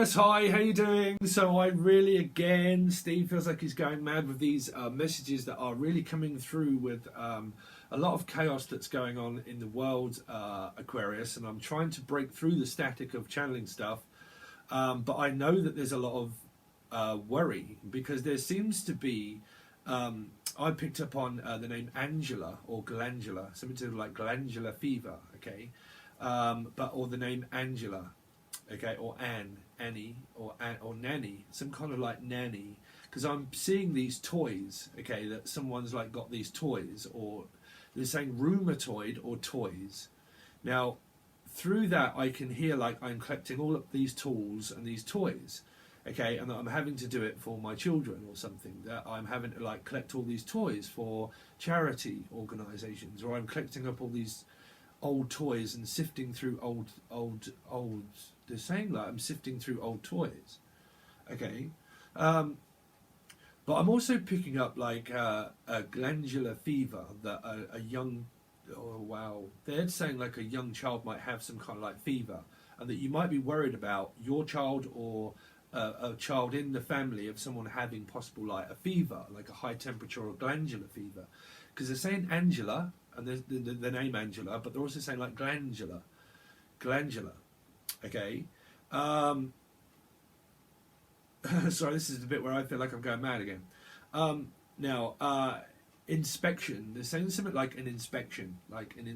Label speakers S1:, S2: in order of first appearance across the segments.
S1: Aquarius, hi, how you doing? So Steve feels like he's going mad with these messages that are really coming through with a lot of chaos that's going on in the world, Aquarius, and I'm trying to break through the static of channeling stuff, but I know that there's a lot of worry because there seems to be, I picked up on the name Angela or glandular, something to do like glandular fever, okay, or the name Angela. Okay, or Annie, or Nanny, some kind of like nanny, because I'm seeing these toys, okay, that someone's like got these toys, or they're saying rheumatoid or toys. Now, through that, I can hear like I'm collecting all of these tools and these toys, okay, and that I'm having to do it for my children or something, that I'm having to like collect all these toys for charity organisations, or I'm collecting up all these old toys and sifting through old they're saying that I'm sifting through old toys, okay, but I'm also picking up like a glandular fever that a young, oh wow, they're saying like a young child might have some kind of like fever, and that you might be worried about your child or a child in the family of someone having possible like a fever, like a high temperature or glandular fever, because they're saying Angela and the name Angela, but they're also saying like glandular, okay. Sorry, this is the bit where I feel like I'm going mad again. Inspection. They're saying something like an inspection, like an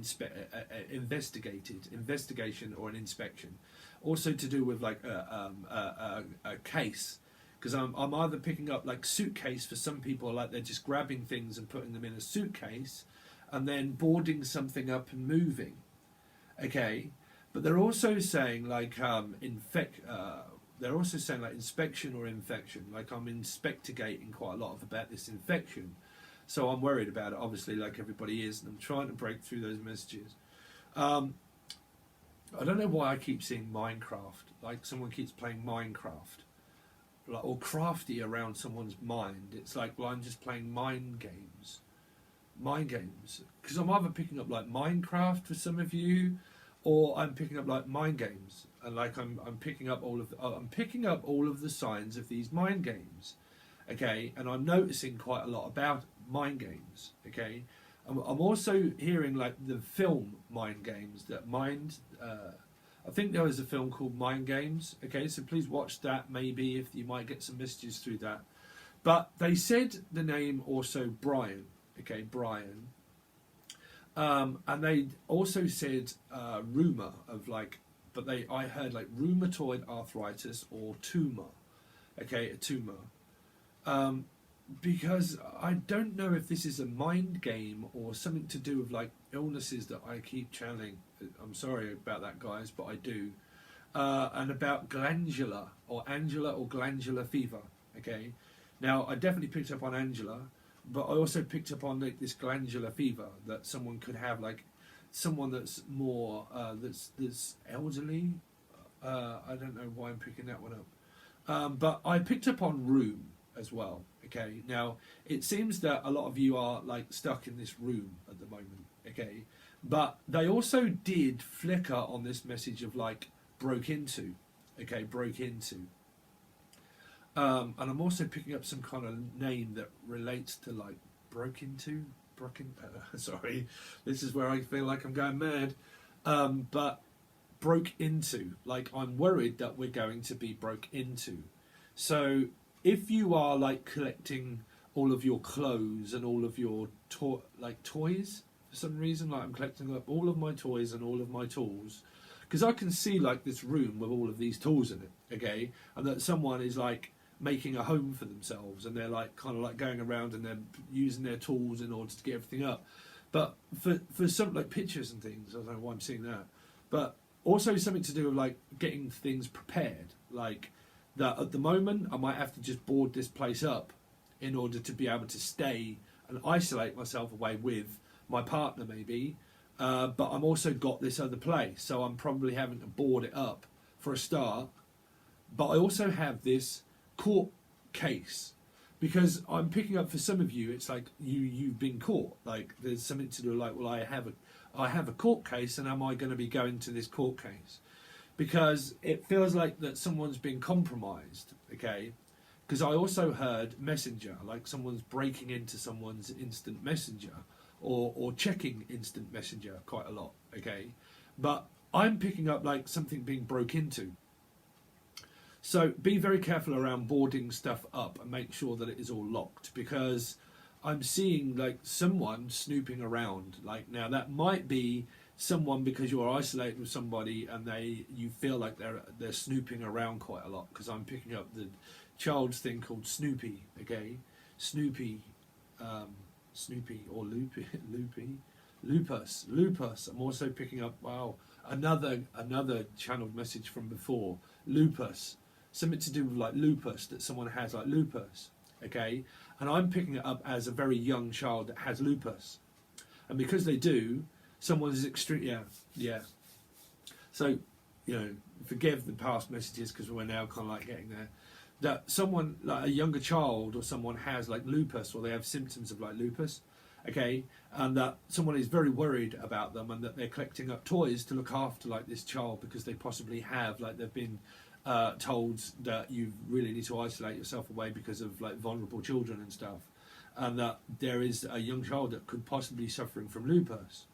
S1: investigation or an inspection. Also to do with like a case, because I'm either picking up like suitcase for some people, like they're just grabbing things and putting them in a suitcase, and then boarding something up and moving, okay. But they're also saying like they're also saying like inspection or infection. Like I'm inspectigating quite a lot about this infection, so I'm worried about it. Obviously, like everybody is, and I'm trying to break through those messages. I don't know why I keep seeing Minecraft. Like someone keeps playing Minecraft, like or crafty around someone's mind. It's like, well, I'm just playing mind games, because I'm either picking up like Minecraft for some of you, or I'm picking up like mind games, and like I'm picking up all of the signs of these mind games, okay. And I'm noticing quite a lot about mind games, okay. I'm also hearing like the film Mind Games, that I think there was a film called Mind Games, okay. So please watch that, maybe if you might get some messages through that. But they said the name also Brian, okay, Brian. And they also said rumour of like, but I heard like rheumatoid arthritis or tumour, okay, a tumour. Because I don't know if this is a mind game or something to do with like illnesses that I keep channeling. I'm sorry about that, guys, but I do. And about glandular or Angela or glandular fever, okay. Now I definitely picked up on Angela, but I also picked up on like this glandular fever that someone could have, like someone that's more that's elderly. I don't know why I'm picking that one up, but I picked up on room as well. Okay, now it seems that a lot of you are like stuck in this room at the moment. Okay, but they also did flicker on this message of like broke into. Okay, broke into. And I'm also picking up some kind of name that relates to like sorry, this is where I feel like I'm going mad. But broke into, like I'm worried that we're going to be broke into. So if you are like collecting all of your clothes and all of your toys for some reason, like I'm collecting up all of my toys and all of my tools, because I can see like this room with all of these tools in it, okay, and that someone is like making a home for themselves, and they're like kind of like going around and they're using their tools in order to get everything up. But for some like pictures and things, I don't know why I'm seeing that, but also something to do with like getting things prepared, like that at the moment I might have to just board this place up in order to be able to stay and isolate myself away with my partner maybe, but I'm also got this other place, so I'm probably having to board it up for a start. But I also have this court case, because I'm picking up for some of you, it's like you've been caught, like there's something to do like, well, I have a court case, and am I going to be going to this court case? because it feels like that someone's been compromised, okay? Because I also heard messenger, like someone's breaking into someone's instant messenger or checking instant messenger quite a lot, okay? But I'm picking up like something being broke into. So be very careful around boarding stuff up and make sure that it is all locked, because I'm seeing like someone snooping around. Like, now that might be someone because you're isolated with somebody and you feel like they're snooping around quite a lot, because I'm picking up the child's thing called Snoopy, okay? Snoopy or Lupus. I'm also picking up, wow, another channeled message from before, Lupus. Something to do with like lupus, that someone has like lupus, okay? And I'm picking it up as a very young child that has lupus. And because they do, someone is extreme, yeah. So, forgive the past messages because we're now kind of like getting there. That someone, like a younger child or someone has like lupus, or they have symptoms of like lupus, okay? And that someone is very worried about them, and that they're collecting up toys to look after like this child because they possibly have, like they've been told that you really need to isolate yourself away because of like vulnerable children and stuff, and that there is a young child that could possibly be suffering from lupus.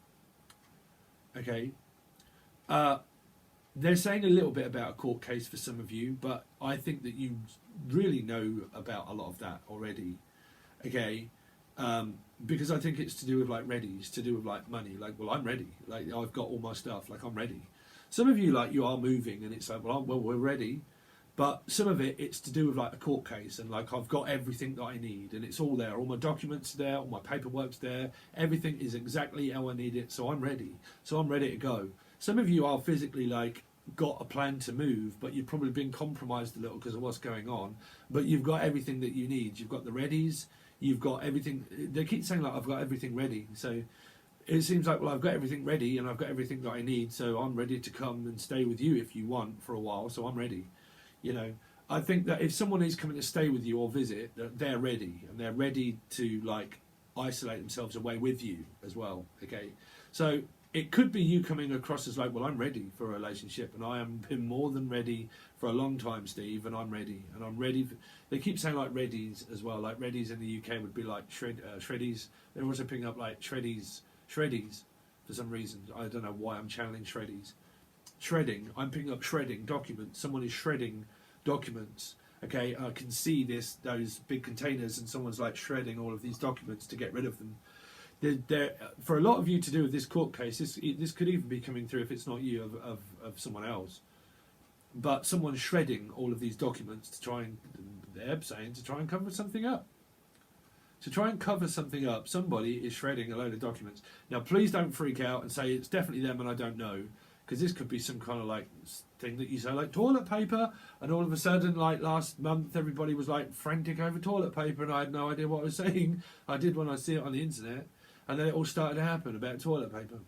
S1: Okay, they're saying a little bit about a court case for some of you, but I think that you really know about a lot of that already. Okay, because I think it's to do with like readies, to do with like money. Like, well, I'm ready. Like, I've got all my stuff. Like, I'm ready. Some of you, like, you are moving, and it's like, well, we're ready. But some of it's to do with like a court case, and like I've got everything that I need, and it's all there. All my documents are there, all my paperwork's there. Everything is exactly how I need it, so I'm ready. So I'm ready to go. Some of you are physically like got a plan to move, but you've probably been compromised a little because of what's going on. But you've got everything that you need. You've got the readies. You've got everything. They keep saying like, I've got everything ready. So it seems like, well, I've got everything ready and I've got everything that I need, so I'm ready to come and stay with you if you want for a while, so I'm ready. I think that if someone is coming to stay with you or visit, that they're ready, and they're ready to like isolate themselves away with you as well, okay? So it could be you coming across as like, well, I'm ready for a relationship, and I have been more than ready for a long time, Steve, and I'm ready. And I'm ready. They keep saying like readies as well, like readies in the UK would be like shreddies. They're also picking up like shreddies for some reason. I don't know why I'm channeling shreddies. Shredding, I'm picking up shredding documents. Someone is shredding documents. Okay, I can see those big containers, and someone's like shredding all of these documents to get rid of them. For a lot of you to do with this court case, this could even be coming through if it's not you, of someone else. But someone's shredding all of these documents to try and, they're saying, to try and cover something up. To try and cover something up, somebody is shredding a load of documents. Now, please don't freak out and say it's definitely them and I don't know, because this could be some kind of like thing that you say, like toilet paper, and all of a sudden, like last month, everybody was like frantic over toilet paper, and I had no idea what I was saying. I did when I see it on the internet, and then it all started to happen about toilet paper.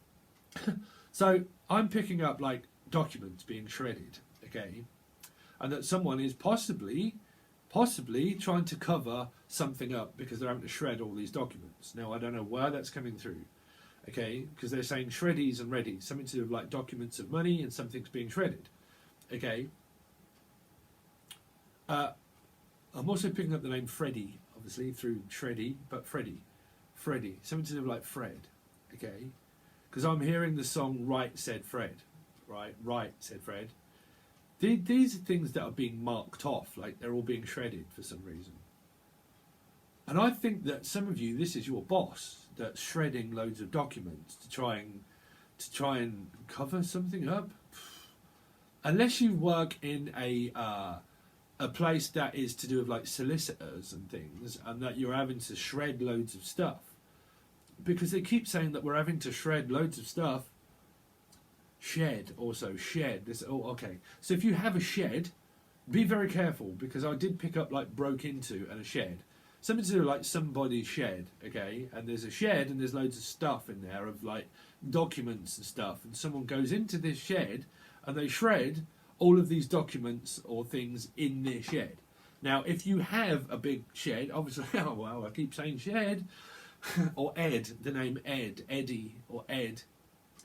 S1: So I'm picking up like documents being shredded, okay, and that someone is possibly trying to cover something up because they're having to shred all these documents. Now, I don't know where that's coming through, okay, because they're saying shreddies and readies, something to do with like documents of money, and something's being shredded, okay. I'm also picking up the name Freddie, obviously, through Shreddy, but Freddie, something to do with like Fred, okay, because I'm hearing the song Right Said Fred, right said Fred. These are things that are being marked off, like they're all being shredded for some reason. And I think that some of you, this is your boss that's shredding loads of documents to try and cover something up. Unless you work in a place that is to do with like solicitors and things, and that you're having to shred loads of stuff, because they keep saying that we're having to shred loads of stuff. Shed, this, okay, so if you have a shed, be very careful, because I did pick up like broke into and a shed, something to do like somebody's shed, okay, and there's a shed and there's loads of stuff in there of like documents and stuff, and someone goes into this shed and they shred all of these documents or things in this shed. Now, if you have a big shed, obviously, oh well, I keep saying shed, or Ed, the name Ed, Eddie, or Ed,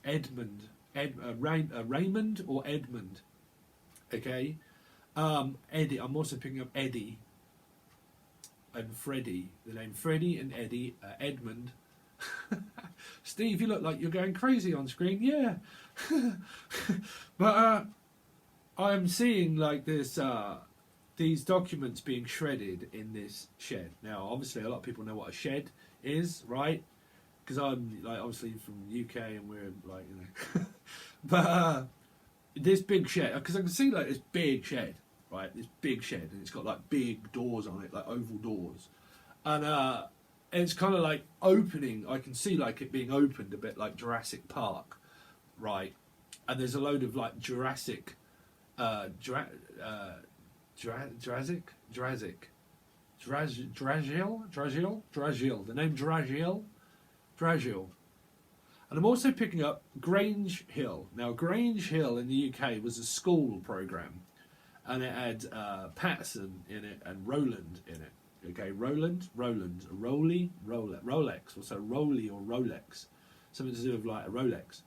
S1: Edmund, Raymond or Edmund. Okay, Eddie. I'm also picking up Eddie and Freddie. The name Freddie and Eddie, Edmund. Steve, you look like you're going crazy on screen. Yeah, but I am seeing like this. These documents being shredded in this shed. Now, obviously, a lot of people know what a shed is, right? Because I'm like obviously from the UK and we're like, you know, but this big shed, because I can see like this big shed, right? This big shed, and it's got like big doors on it, like oval doors, and it's kind of like opening. I can see like it being opened a bit like Jurassic Park, right? And there's a load of like Jurassic. Dragiel? The name Dragiel. And I'm also picking up Grange Hill. Now, Grange Hill in the UK was a school programme. And it had Patterson in it and Roland in it. Okay, Roland, Rolex. Also Roly or Rolex. Something to do with like a Rolex.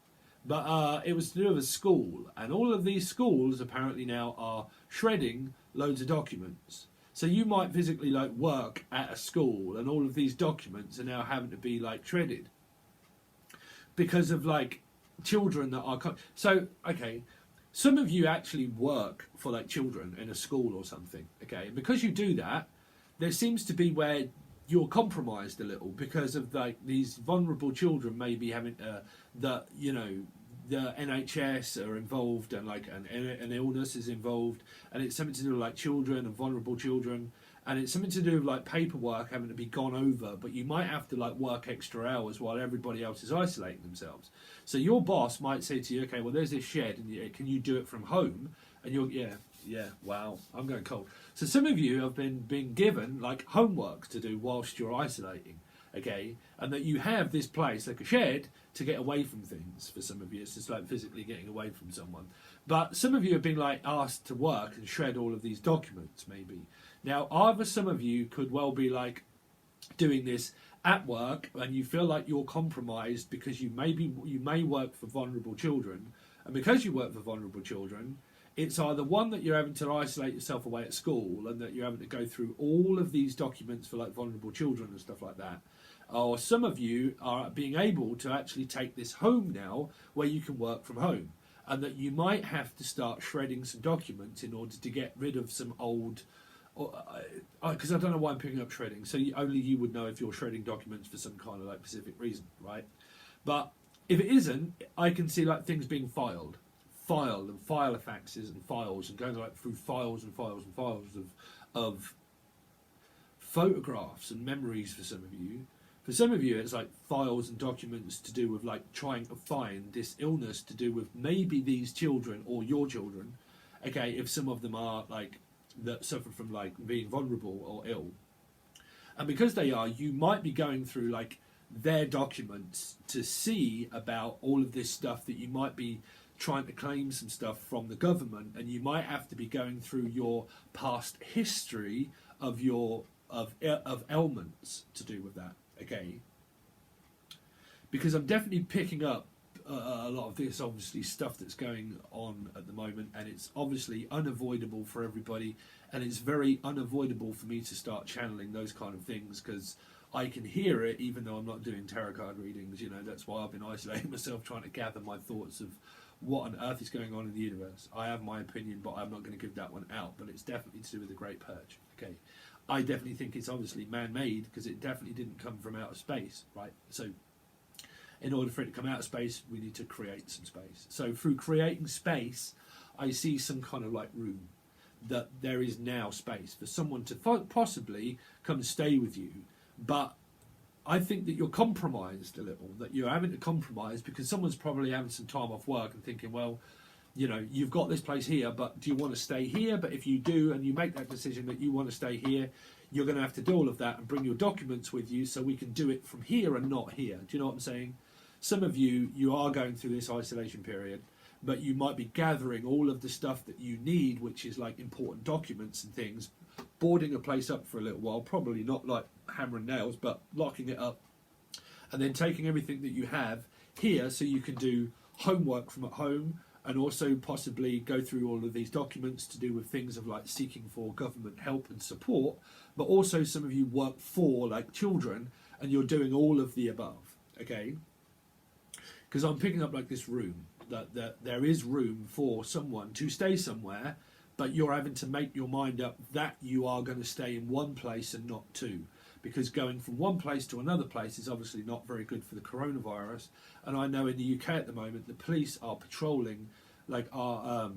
S1: But it was to do with a school. And all of these schools apparently now are shredding loads of documents. So you might physically like work at a school and all of these documents are now having to be like shredded because of like children that are so okay, some of you actually work for like children in a school or something, okay, and because you do that there seems to be where you're compromised a little because of like these vulnerable children maybe having the you know the NHS are involved and like an illness is involved and it's something to do with like children and vulnerable children and it's something to do with like paperwork having to be gone over, but you might have to like work extra hours while everybody else is isolating themselves. So your boss might say to you, okay, well there's this shed and can you do it from home? And you're wow, I'm going cold. So some of you have been given like homework to do whilst you're isolating, okay, and that you have this place like a shed to get away from things. For some of you it's just like physically getting away from someone, but some of you have been like asked to work and shred all of these documents maybe. Now either some of you could well be like doing this at work and you feel like you're compromised because you may work for vulnerable children, and because you work for vulnerable children it's either one that you're having to isolate yourself away at school and that you're having to go through all of these documents for like vulnerable children and stuff like that, or some of you are being able to actually take this home now where you can work from home and that you might have to start shredding some documents in order to get rid of some old, because I don't know why I'm picking up shredding, so only you would know if you're shredding documents for some kind of like specific reason, right? But if it isn't, I can see like things being filed and filofaxes and files and going like through files and files and files of photographs and memories for some of you. For some of you it's like files and documents to do with like trying to find this illness to do with maybe these children or your children, okay, if some of them are like that suffer from like being vulnerable or ill. And because they are, you might be going through like their documents to see about all of this stuff that you might be trying to claim some stuff from the government, and you might have to be going through your past history of your of ailments to do with that, okay? Because I'm definitely picking up a lot of this obviously stuff that's going on at the moment, and it's obviously unavoidable for everybody, and it's very unavoidable for me to start channeling those kind of things because I can hear it even though I'm not doing tarot card readings. You know, that's why I've been isolating myself, trying to gather my thoughts of what on earth is going on in the universe. I have my opinion, but I'm not going to give that one out, but it's definitely to do with the Great Purge, okay? I definitely think it's obviously man-made because it definitely didn't come from outer space, right? So in order for it to come out of space, we need to create some space. So through creating space, I see some kind of like room, that there is now space for someone to possibly come and stay with you. But I think that you're compromised a little, that you're having to compromise because someone's probably having some time off work and thinking, well, you know, you've got this place here, but do you want to stay here? But if you do, and you make that decision that you want to stay here, you're going to have to do all of that and bring your documents with you so we can do it from here and not here. Do you know what I'm saying? Some of you are going through this isolation period, but you might be gathering all of the stuff that you need, which is like important documents and things, boarding a place up for a little while, probably not like hammer and nails, but locking it up, and then taking everything that you have here so you can do homework from at home, and also possibly go through all of these documents to do with things of like seeking for government help and support, but also some of you work for like children and you're doing all of the above, okay? Because I'm picking up like this room, that there is room for someone to stay somewhere, but you're having to make your mind up that you are going to stay in one place and not two. Because going from one place to another place is obviously not very good for the coronavirus. And I know in the UK at the moment, the police are patrolling, like our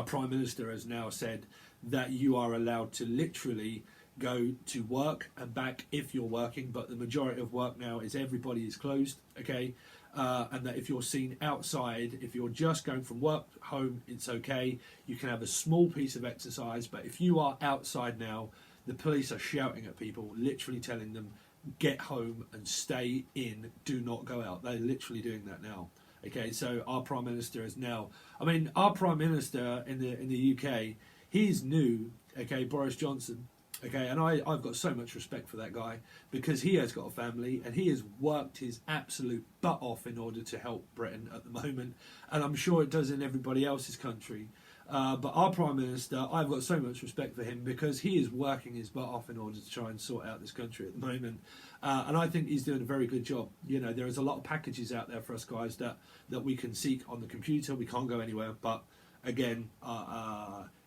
S1: Prime Minister has now said that you are allowed to literally go to work and back if you're working, but the majority of work now is everybody is closed, okay? And that if you're seen outside, if you're just going from work home, it's okay. You can have a small piece of exercise, but if you are outside now, the police are shouting at people, literally telling them, get home and stay in, do not go out. They're literally doing that now. Okay, so our Prime Minister is now, I mean, our Prime Minister in the UK, he's new, okay, Boris Johnson. Okay, and I've got so much respect for that guy because he has got a family and he has worked his absolute butt off in order to help Britain at the moment, and I'm sure it does in everybody else's country. But our Prime Minister, I've got so much respect for him because he is working his butt off in order to try and sort out this country at the moment. And I think he's doing a very good job. You know, there is a lot of packages out there for us guys that we can seek on the computer. We can't go anywhere. But again,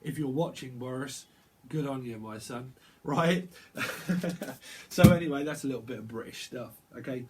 S1: if you're watching, Boris, good on you, my son. Right? So anyway, that's a little bit of British stuff. Okay.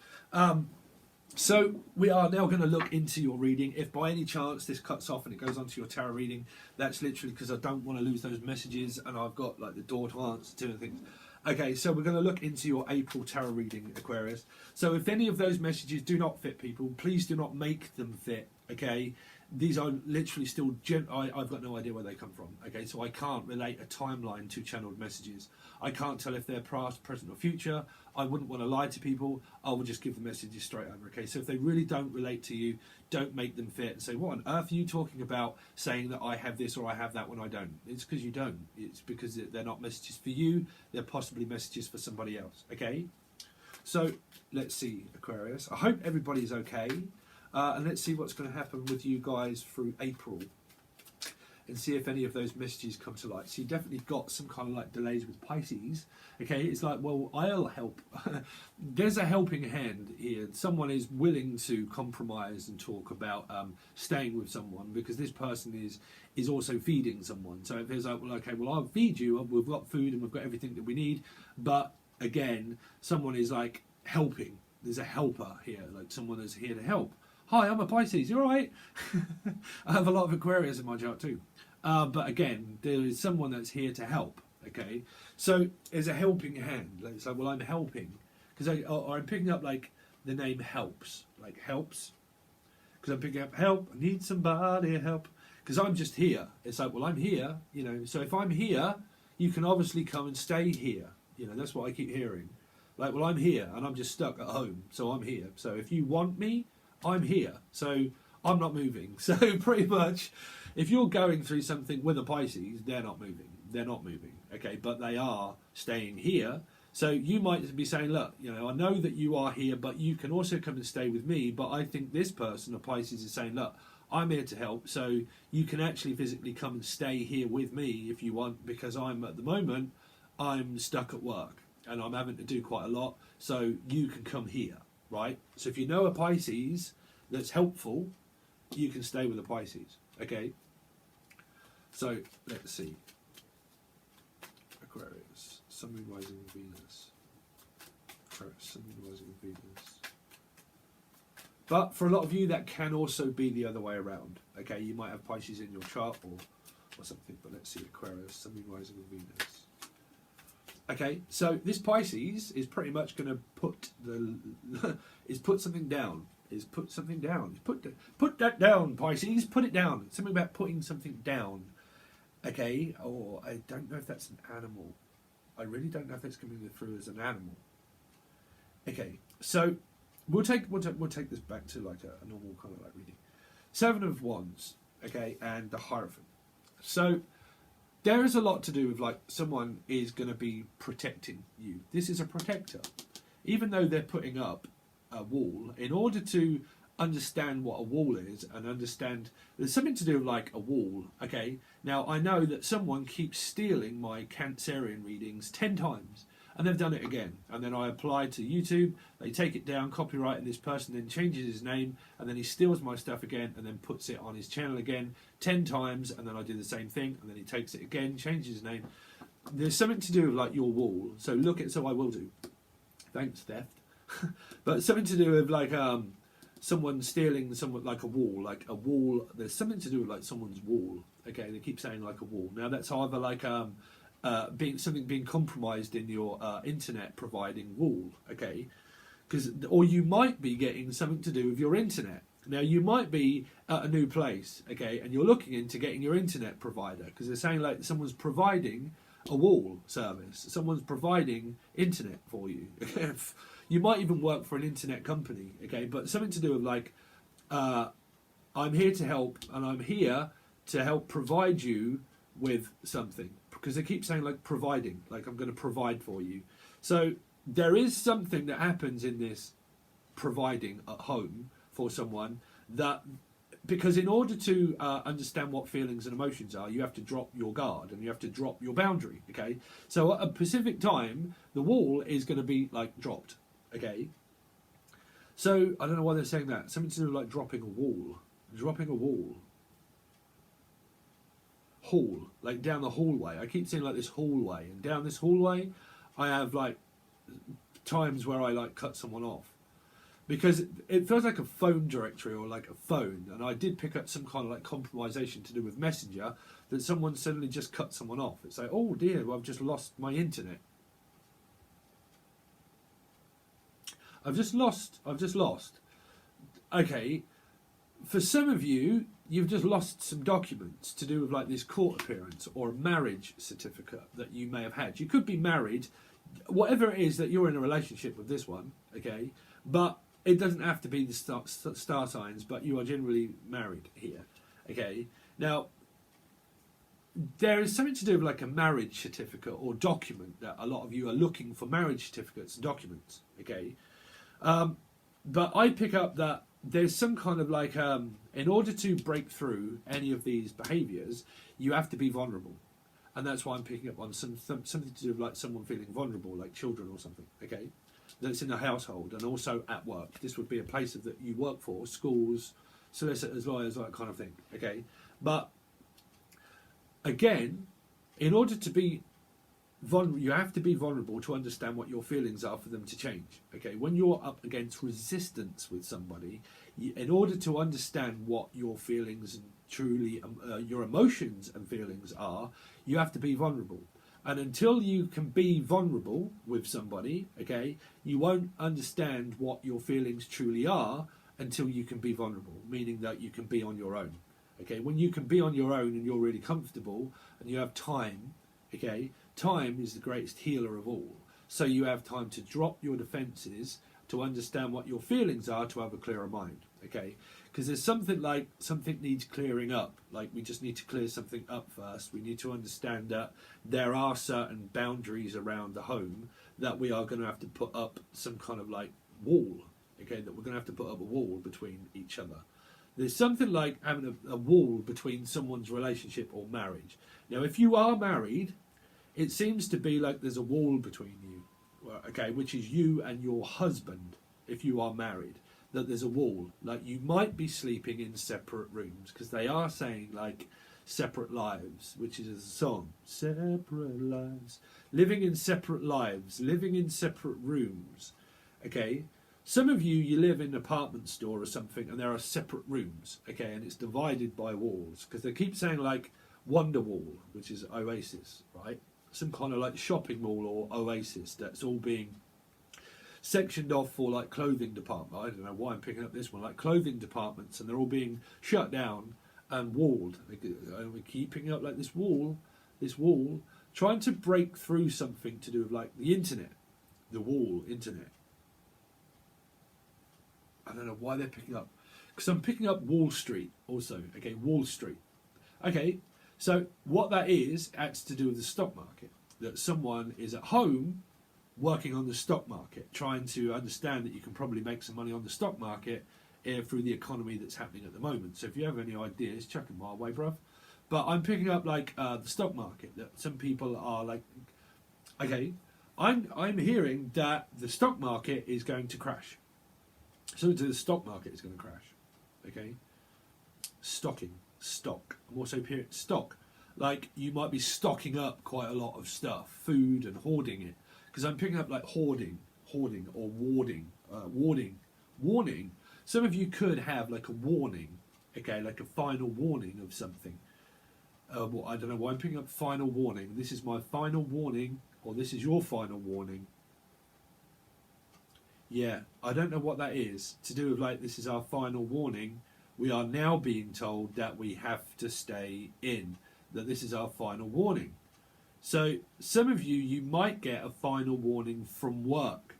S1: So we are now going to look into your reading. If by any chance this cuts off and it goes on to your tarot reading, that's literally because I don't want to lose those messages and I've got like the door to answer to and things. Okay, so we're going to look into your April tarot reading, Aquarius. So if any of those messages do not fit people, please do not make them fit, okay? These are literally still, I've got no idea where they come from, okay? So I can't relate a timeline to channeled messages. I can't tell if they're past, present or future. I wouldn't want to lie to people. I will just give the messages straight over, okay? So if they really don't relate to you, don't make them fit and say, what on earth are you talking about saying that I have this or I have that when I don't? It's because you don't. It's because they're not messages for you. They're possibly messages for somebody else, okay? So let's see, Aquarius. I hope everybody's okay. And let's see what's going to happen with you guys through April and see if any of those messages come to light. So you definitely got some kind of like delays with Pisces. Okay, it's like, well, I'll help. There's a helping hand here. Someone is willing to compromise and talk about staying with someone because this person is also feeding someone. So if it's like, well, okay, well, I'll feed you. We've got food and we've got everything that we need. But again, someone is like helping. There's a helper here, like someone is here to help. Hi, I'm a Pisces, you alright? I have a lot of Aquarius in my chart too. But again, there is someone that's here to help, okay? So there's a helping hand. Like, so, well, I'm helping. Because I'm picking up like the name helps. Like helps. Because I'm picking up help, I need somebody help. Because I'm just here. It's like, well, I'm here, you know. So if I'm here, you can obviously come and stay here. You know, that's what I keep hearing. Like, well, I'm here and I'm just stuck at home. So I'm here. So if you want me, I'm here, so I'm not moving. So pretty much, if you're going through something with a Pisces, they're not moving. They're not moving, okay? But they are staying here. So you might be saying, look, you know, I know that you are here, but you can also come and stay with me. But I think this person, a Pisces, is saying, look, I'm here to help. So you can actually physically come and stay here with me if you want, because I'm, at the moment, I'm stuck at work and I'm having to do quite a lot. So you can come here. Right? So if you know a Pisces that's helpful, you can stay with a Pisces. Okay? So let's see. Aquarius, Sun, Moon, Rising, Venus. Aquarius, Sun, Moon, Rising, Venus. But for a lot of you, that can also be the other way around. Okay? You might have Pisces in your chart or something, but let's see. Aquarius, Sun, Moon, Rising, Venus. Okay, so this Pisces is pretty much going to put something down. Put that down, Pisces. Put it down. Something about putting something down. Okay, or I don't know if that's an animal. I really don't know if that's coming through as an animal. Okay, so we'll take this back to like a normal kind of like reading. Seven of Wands. Okay, and the Hierophant. So there is a lot to do with like someone is going to be protecting you. This is a protector. Even though they're putting up a wall, in order to understand what a wall is and understand there's something to do with like a wall. Okay, now I know that someone keeps stealing my Cancerian readings 10 times and they've done it again, and then I apply to YouTube, they take it down, copyright, and this person then changes his name and then he steals my stuff again and then puts it on his channel again 10 times, and then I do the same thing and then he takes it again, changes his name. There's something to do with like your wall. So so I will do, thanks theft. But something to do with like someone stealing someone, like a wall. There's something to do with like someone's wall. Okay, they keep saying like a wall. Now that's either like being compromised in your internet providing wall. Okay, or you might be getting something to do with your internet. Now you might be at a new place, okay, and you're looking into getting your internet provider because they're saying like someone's providing a wall service, someone's providing internet for you. You might even work for an internet company, okay, but something to do with like I'm here to help, and I'm here to help provide you with something, because they keep saying like providing, like I'm going to provide for you. So there is something that happens in this providing at home for someone, that because in order to understand what feelings and emotions are, you have to drop your guard and you have to drop your boundary. Okay, so at a specific time, the wall is going to be like dropped. Okay, so I don't know why they're saying that. Something to do with like dropping a wall, hall, like down the hallway. I keep saying like this hallway, and down this hallway, I have like times where I like cut someone off. Because it feels like a phone directory or like a phone, and I did pick up some kind of like compromisation to do with Messenger, that someone suddenly just cut someone off. It's like, oh dear, well, I've just lost my internet. I've just lost. Okay, for some of you, you've just lost some documents to do with like this court appearance or a marriage certificate that you may have had. You could be married, whatever it is that you're in a relationship with this one, okay, but it doesn't have to be the star signs, but you are generally married here. Okay. Now, there is something to do with like a marriage certificate or document that a lot of you are looking for, marriage certificates and documents. Okay. But I pick up that there's some kind of like, in order to break through any of these behaviours, you have to be vulnerable. And that's why I'm picking up on something to do with like someone feeling vulnerable, like children or something. Okay. That's in the household and also at work. This would be a place that you work for, schools, solicitors, lawyers, that kind of thing. Okay, but again, in order to be vulnerable, you have to be vulnerable to understand what your feelings are for them to change. Okay, when you're up against resistance with somebody, in order to understand what your feelings and truly your emotions and feelings are, you have to be vulnerable. And until you can be vulnerable with somebody, okay, you won't understand what your feelings truly are until you can be vulnerable, meaning that you can be on your own. Okay, when you can be on your own and you're really comfortable and you have time, okay, time is the greatest healer of all. So you have time to drop your defences, to understand what your feelings are, to have a clearer mind. Okay, because there's something like something needs clearing up. Like we just need to clear something up first. We need to understand that there are certain boundaries around the home that we are going to have to put up some kind of like wall. Okay, that we're going to have to put up a wall between each other. There's something like having a wall between someone's relationship or marriage. Now, if you are married, it seems to be like there's a wall between you. Okay, which is you and your husband. If you are married, that there's a wall, like you might be sleeping in separate rooms, because they are saying like separate lives, which is a song, separate lives, living in separate lives, living in separate rooms. Okay, some of you live in an apartment store or something and there are separate rooms, okay, and it's divided by walls, because they keep saying like Wonder Wall, which is Oasis, right, some kind of like shopping mall or Oasis that's all being sectioned off for like clothing department. I don't know why I'm picking up this one, like clothing departments, and they're all being shut down and walled. And we keep picking up like this wall, trying to break through something to do with like the internet, the wall, internet. I don't know why they're picking up, because I'm picking up Wall Street also. Okay, Wall Street. Okay, so what that is, that's to do with the stock market. That someone is at home working on the stock market, trying to understand that you can probably make some money on the stock market through the economy that's happening at the moment. So if you have any ideas, chuck them my way, bruv. But I'm picking up like the stock market, that some people are like, okay, I'm hearing that the stock market is going to crash. So the stock market is going to crash. Okay, stock. I'm also hearing stock. Like you might be stocking up quite a lot of stuff, food, and hoarding it. Because I'm picking up like hoarding or warning. Some of you could have like a warning, okay, like a final warning of something. Well, I don't know why I'm picking up final warning. This is my final warning, or this is your final warning. Yeah, I don't know what that is. To do with like, this is our final warning. We are now being told that we have to stay in. That this is our final warning. So some of you might get a final warning from work,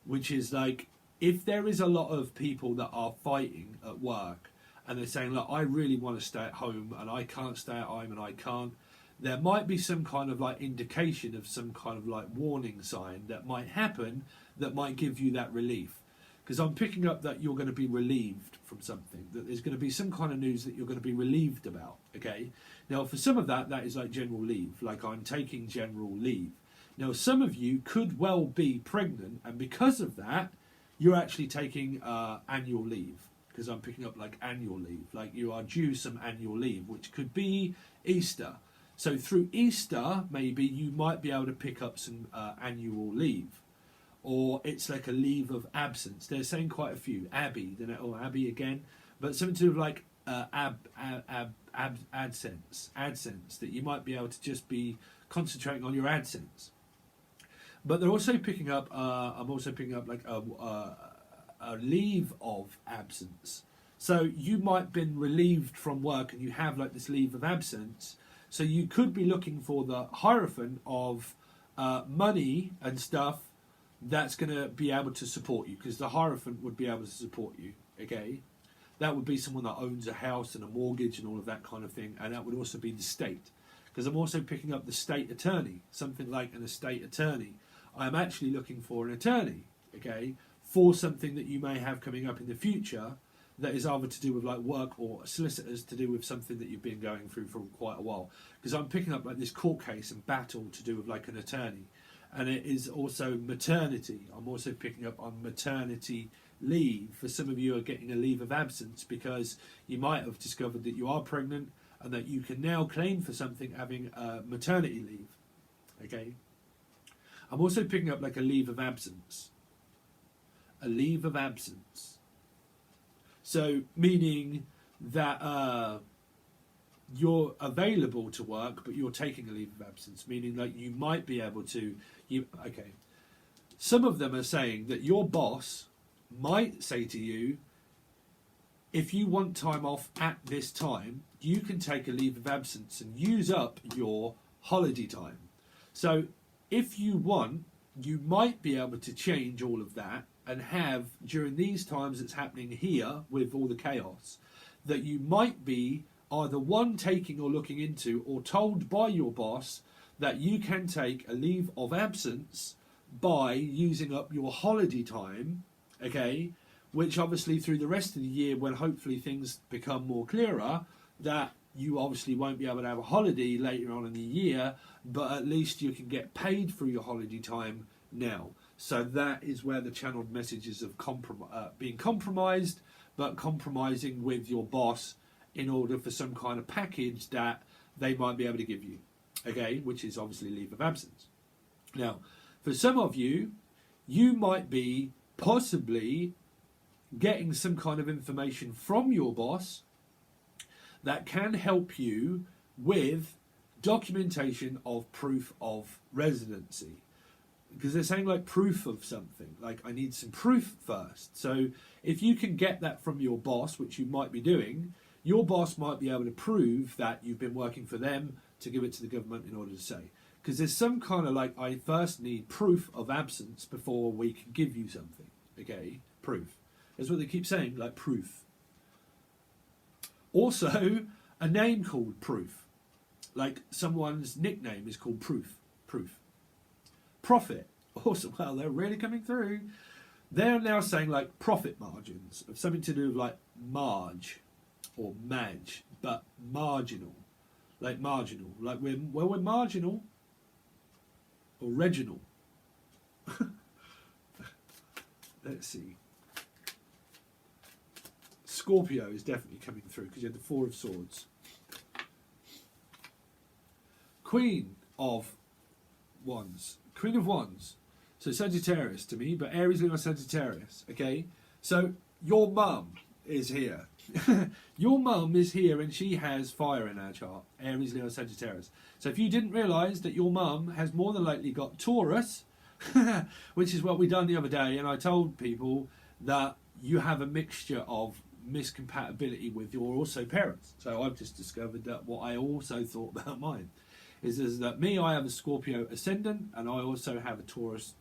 S1: which is like, if there is a lot of people that are fighting at work and they're saying, look, I really want to stay at home and I can't stay at home and I can't, there might be some kind of like indication of some kind of like warning sign that might happen that might give you that relief. Because I'm picking up that you're going to be relieved from something, that there's going to be some kind of news that you're going to be relieved about, okay? Now, for some of that is like general leave, like I'm taking general leave. Now, some of you could well be pregnant, and because of that, you're actually taking annual leave, because I'm picking up like annual leave, like you are due some annual leave, which could be Easter. So through Easter, maybe you might be able to pick up some annual leave. Or it's like a leave of absence. They're saying quite a few. Abby, Abby again. But something to do with like AdSense, that you might be able to just be concentrating on your AdSense. But they're also picking up, I'm also picking up like a leave of absence. So you might have been relieved from work and you have like this leave of absence. So you could be looking for the Hierophant of money and stuff that's going to be able to support you, because the Hierophant would be able to support you, okay? That would be someone that owns a house and a mortgage and all of that kind of thing, and that would also be the state. Because I'm also picking up the state attorney, something like an estate attorney. I'm actually looking for an attorney, okay, for something that you may have coming up in the future that is either to do with like work or solicitors to do with something that you've been going through for quite a while. Because I'm picking up like this court case and battle to do with like an attorney. And it is also maternity. I'm also picking up on maternity leave. For some of you are getting a leave of absence because you might have discovered that you are pregnant and that you can now claim for something having maternity leave. Okay. I'm also picking up like a leave of absence. A leave of absence. So meaning that you're available to work, but you're taking a leave of absence, meaning that you might be able to. Okay. Some of them are saying that your boss might say to you, if you want time off at this time, you can take a leave of absence and use up your holiday time. So if you want, you might be able to change all of that and have, during these times that's happening here with all the chaos, that you might be either one, taking or looking into, or told by your boss that you can take a leave of absence by using up your holiday time, okay, which obviously through the rest of the year, when hopefully things become more clearer, that you obviously won't be able to have a holiday later on in the year, but at least you can get paid for your holiday time now. So that is where the channeled messages of being compromised, but compromising with your boss in order for some kind of package that they might be able to give you, okay, which is obviously leave of absence. Now, for some of you, you might be possibly getting some kind of information from your boss that can help you with documentation of proof of residency. Because they're saying like proof of something, like I need some proof first. So if you can get that from your boss, which you might be doing, your boss might be able to prove that you've been working for them to give it to the government in order to say. Because there's some kind of like, I first need proof of absence before we can give you something. Okay, proof. That's what they keep saying, like proof. Also, a name called Proof. Like someone's nickname is called Proof. Proof. Prophet. Awesome. Well, they're really coming through. they're now saying like profit margins of something to do with like marge or madge, but marginal, like we're marginal or regional. Let's see. Scorpio is definitely coming through because you had the Four of Swords. Queen of Wands. Queen of Wands. So Sagittarius to me, but Aries, Leo, Sagittarius. Okay? So your mum is here. Your mum is here and she has fire in her chart. Aries, Leo, Sagittarius. So if you didn't realise that your mum has more than likely got Taurus, which is what we done the other day, and I told people that you have a mixture of miscompatibility with your also parents. So I've just discovered that what I also thought about mine is that me, I have a Scorpio ascendant and I also have a Taurus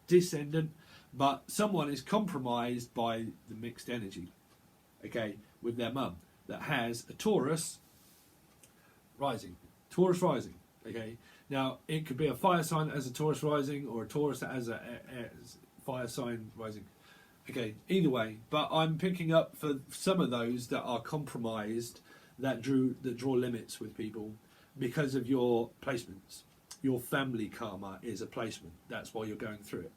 S1: descendant, but someone is compromised by the mixed energy, okay, with their mum that has a Taurus rising. Okay, now it could be a fire sign that has a Taurus rising or a Taurus that has a fire sign rising. Okay, either way, but I'm picking up for some of those that are compromised, that draw limits with people because of your placements. Your family karma is a placement. That's why you're going through it.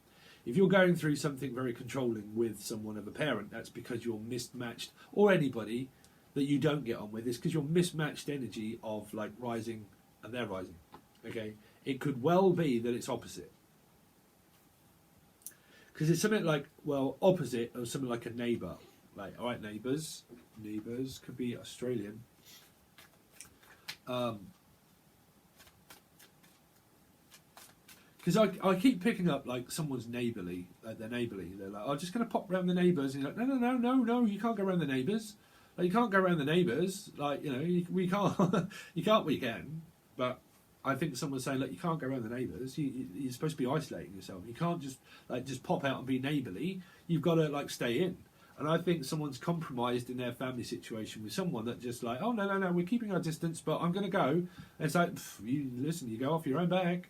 S1: If you're going through something very controlling with someone of a parent, that's because you're mismatched, or anybody that you don't get on with, is because you're mismatched energy of like rising and they're rising. Okay, it could well be that it's opposite. Because it's something like, well, opposite of something like a neighbour. Like, all right, neighbours could be Australian. Because I keep picking up like someone's neighbourly, like they're neighbourly. They're like, I'm just going to pop round the neighbours. And you're like, no, you can't go around the neighbours. Like, you can't go around the neighbours. Like, you know, we can't. We can. But I think someone's saying, look, you can't go around the neighbours. You're supposed to be isolating yourself. You can't just pop out and be neighbourly. You've got to like stay in. And I think someone's compromised in their family situation with someone that just like, oh no, we're keeping our distance, but I'm going to go. And it's like, you go off your own back.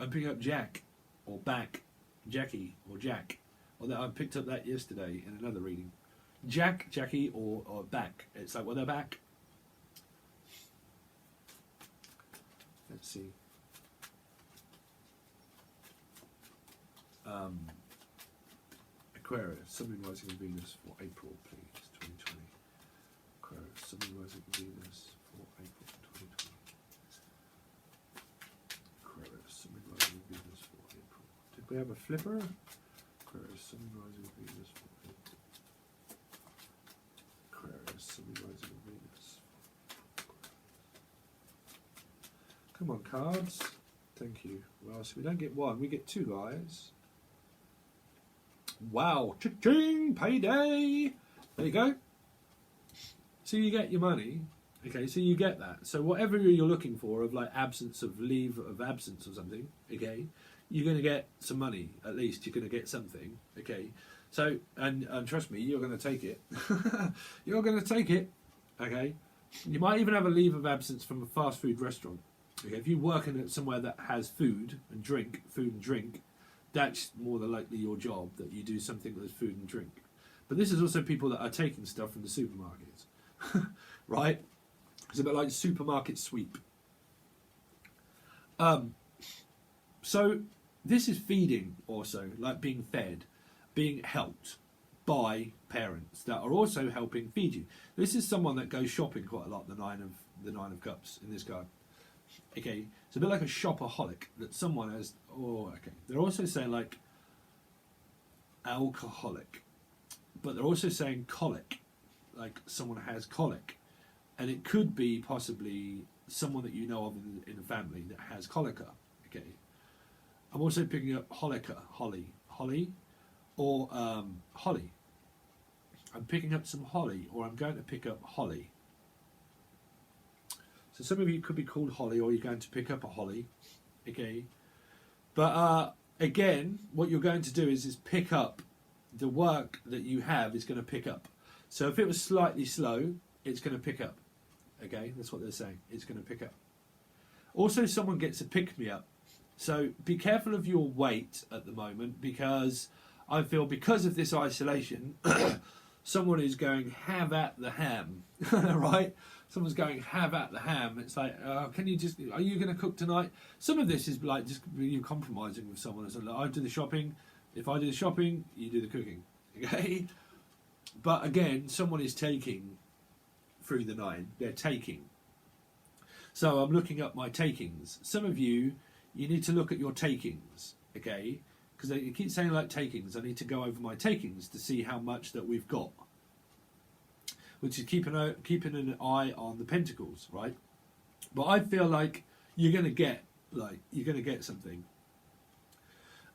S1: I'm picking up Jack or back, Jackie or Jack. Or that I picked up that yesterday in another reading. Jack, Jackie, or back. It's like, well, they're back. Let's see. Aquarius, Sun rising in Venus for April, please, 2020. Aquarius, Sun rising in Venus for April 2020. Aquarius, Sun rising in Venus for April. Did we have a flipper? Aquarius, Sun rising in Venus for April. Aquarius, Sun rising in Venus. Come on, cards. Thank you. Well, so we don't get one, we get two, guys. Wow, cha-ching, payday. There you go. So you get your money. Okay, so you get that. So whatever you're looking for of like absence of leave of absence or something, okay, you're going to get some money. At least you're going to get something. Okay, so and trust me, you're going to take it. You're going to take it. Okay, you might even have a leave of absence from a fast food restaurant. Okay, if you're working at somewhere that has food and drink, that's more than likely your job, that you do something with food and drink. But this is also people that are taking stuff from the supermarkets, right? It's a bit like supermarket sweep. So this is feeding also, like being fed, being helped by parents that are also helping feed you. This is someone that goes shopping quite a lot, the nine of cups in this card. Okay, it's a bit like a shopaholic that someone has. Oh, okay. They're also saying like alcoholic, but they're also saying colic, like someone has colic, and it could be possibly someone that you know of in the family that has colica. Okay, I'm also picking up holly, or holly. I'm picking up some holly, or I'm going to pick up holly. So some of you could be called Holly, or you're going to pick up a Holly, okay? But again, what you're going to do is pick up the work that you have is going to pick up. So if it was slightly slow, it's going to pick up, okay? That's what they're saying. It's going to pick up. Also, someone gets a pick-me-up. So be careful of your weight at the moment, because I feel because of this isolation, someone is going have at the ham, right? Someone's going have at the ham. It's like, are you going to cook tonight? Some of this is like just you compromising with someone. It's like, I do the shopping. If I do the shopping, you do the cooking. Okay? But again, someone is taking through the nine. They're taking. So I'm looking up my takings. Some of you need to look at your takings. Okay? Because you keep saying like takings. I need to go over my takings to see how much that we've got. Which is keeping an eye on the pentacles, right? But I feel like you're gonna get something.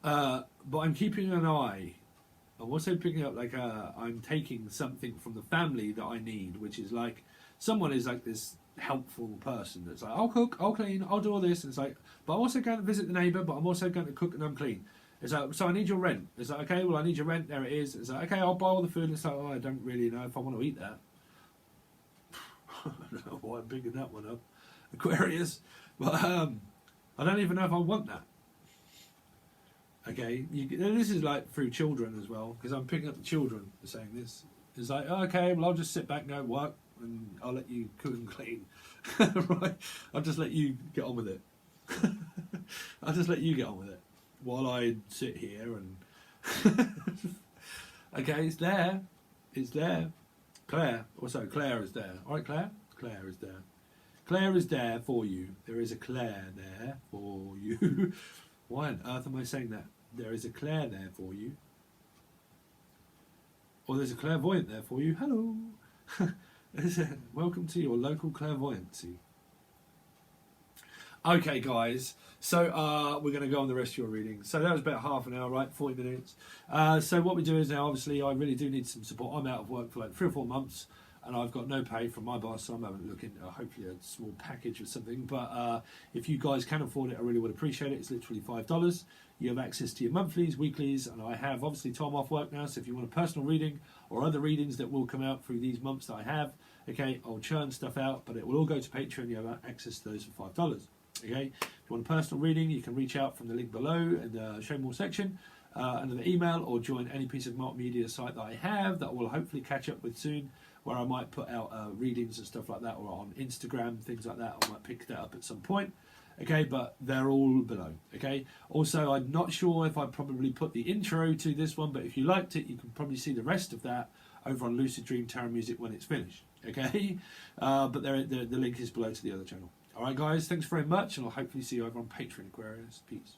S1: But I'm keeping an eye. I'm also picking up I'm taking something from the family that I need, which is like someone is like this helpful person that's like, I'll cook, I'll clean, I'll do all this. And it's like, but I'm also going to visit the neighbour, but I'm also going to cook and I'm clean. It's like, so I need your rent. It's like, okay, well I need your rent. There it is. It's like, okay, I'll buy all the food. It's like, oh, I don't really know if I want to eat that. I don't know why I'm picking that one up, Aquarius, but I don't even know if I want that. Okay, this is like through children as well, because I'm picking up the children saying this. It's like, oh, okay, well I'll just sit back and go work, and I'll let you cook and clean. Right? I'll just let you get on with it. I'll just let you get on with it while I sit here and. Okay, it's there. It's there. Claire, also Claire is there. All right, Claire? Claire is there. Claire is there for you. There is a Claire there for you. Why on earth am I saying that? There is a Claire there for you. Or there's a clairvoyant there for you. Hello. Welcome to your local clairvoyancy. Okay, guys. So we're going to go on the rest of your reading. So that was about half an hour, right? 40 minutes. So what we do is now, obviously, I really do need some support. I'm out of work for like 3 or 4 months, and I've got no pay from my boss, so I'm having a look into hopefully a small package or something. But if you guys can afford it, I really would appreciate it. It's literally $5. You have access to your monthlies, weeklies, and I have obviously time off work now. So if you want a personal reading or other readings that will come out through these months that I have, okay, I'll churn stuff out, but it will all go to Patreon. You have access to those for $5. Okay, if you want a personal reading, you can reach out from the link below in the show more section under the email, or join any piece of multimedia site that I have that I will hopefully catch up with soon, where I might put out readings and stuff like that, or on Instagram, things like that. I might pick that up at some point. Okay, but they're all below. Okay, also I'm not sure if I probably put the intro to this one, but if you liked it, you can probably see the rest of that over on Lucid Dream Tarot Music when it's finished. Okay, but the link is below to the other channel. Alright guys, thanks very much, and I'll hopefully see you over on Patreon, Aquarius. Peace.